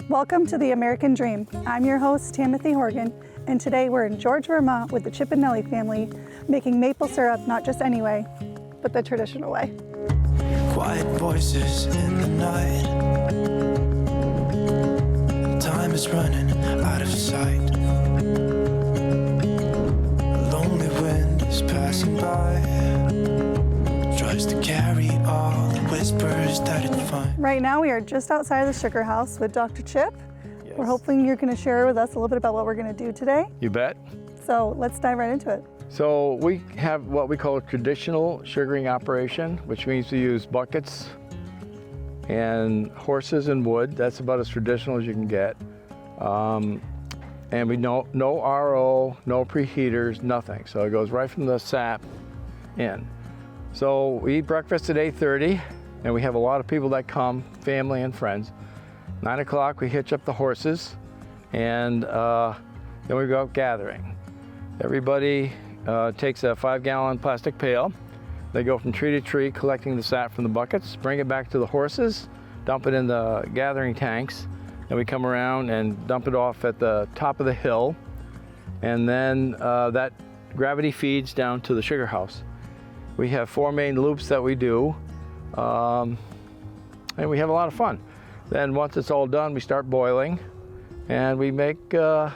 Welcome to the American Dream. I'm your host, Tamithy Howrigan, and today we're in George, Vermont with the Chiappinelli family, making maple syrup not just any way, but the traditional way. Quiet voices in the night. Time is running out of sight. A lonely wind is passing by. Tries to carry all the whispers that it finds. Right now we are just outside of the sugar house with Dr. Chip. Yes. We're hoping you're going to share with us a little bit about what we're going to do today. You bet. So let's dive right into it. So we have what we call a traditional sugaring operation, which means we use buckets and horses and wood. That's about as traditional as you can get. And we no RO, no preheaters, nothing. So it goes right from the sap in. So we eat breakfast at 8:30, and we have a lot of people that come, family and friends. 9 o'clock, we hitch up the horses, and then we go out gathering. Everybody takes a 5-gallon plastic pail. They go from tree to tree collecting the sap from the buckets, bring it back to the horses, dump it in the gathering tanks, and we come around and dump it off at the top of the hill, and then that gravity feeds down to the sugar house. We have 4 main loops that we do, and we have a lot of fun. Then once it's all done, we start boiling, and we make some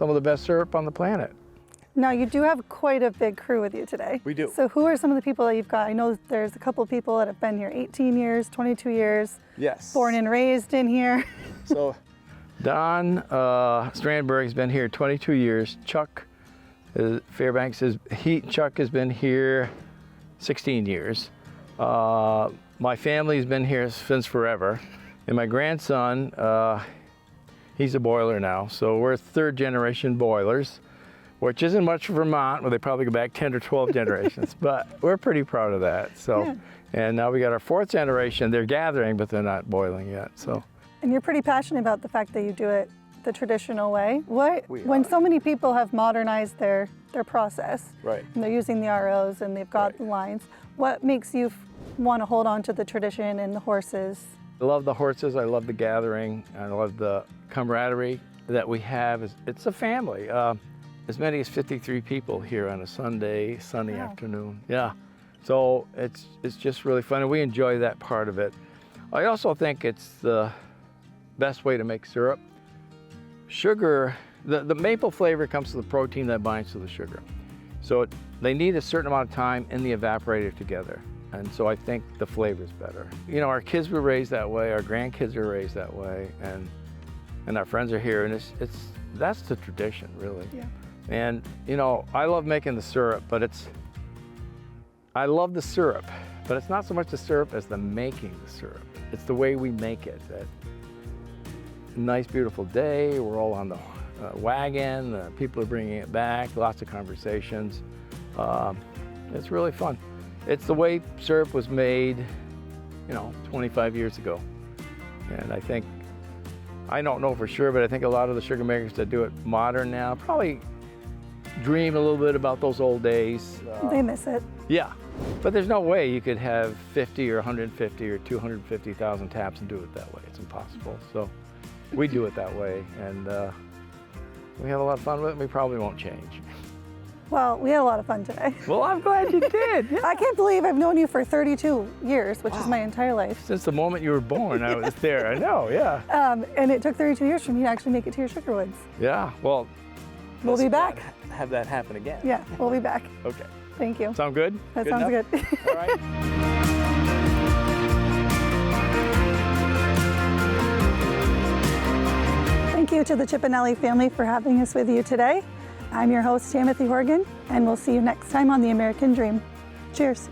of the best syrup on the planet. Now you do have quite a big crew with you today. We do. So who are some of the people that you've got? I know there's a couple of people that have been here 18 years, 22 years. Yes. Born and raised in here. So Don Strandberg has been here 22 years. Chuck Fairbanks, Chuck has been here 16 years. My family's been here since forever. And my grandson, he's a boiler now. So we're 3rd generation boilers, which isn't much for Vermont, where they probably go back 10 or 12 generations, but we're pretty proud of that. So, yeah. And now we got our 4th generation. They're gathering, but they're not boiling yet. So. And you're pretty passionate about the fact that you do it the traditional way. When are. so many people have modernized their process, Right. and they're using the ROs and they've got Right. the lines, what makes you want to hold on to the tradition and the horses? I love the horses, I love the gathering, I love the camaraderie that we have. It's a family. As many as 53 people here on a sunny Wow. afternoon. Yeah, so it's just really fun, and we enjoy that part of it. I also think it's the best way to make syrup. Sugar, the maple flavor comes to the protein that binds to the sugar. So they need a certain amount of time in the evaporator together. And so I think the flavor's better. You know, our kids were raised that way, our grandkids were raised that way, and our friends are here, and that's the tradition, really. Yeah. And you know, I love making the syrup, but I love the syrup, but it's not so much the syrup as the making the syrup. It's the way we make it. That nice, beautiful day, we're all on the wagon, people are bringing it back, lots of conversations. It's really fun. It's the way syrup was made, 25 years ago. And I don't know for sure, but I think a lot of the sugar makers that do it modern now probably dream a little bit about those old days. They miss it. Yeah, but there's no way you could have 50 or 150 or 250,000 taps and do it that way. It's impossible. So we do it that way, and we have a lot of fun with it, and we probably won't change. Well, we had a lot of fun today. Well, I'm glad you did. Yeah. I can't believe I've known you for 32 years, which is my entire life. Since the moment you were born, I was there. I know, yeah. And it took 32 years for me to actually make it to your sugar woods. Yeah, well. We'll be back. Have that happen again. Yeah, we'll be back. Okay. Thank you. Sound good? That sounds enough? good. All right. Thank you to the Chiappinelli family for having us with you today. I'm your host, Tamithy Howrigan, and we'll see you next time on The American Dream. Cheers.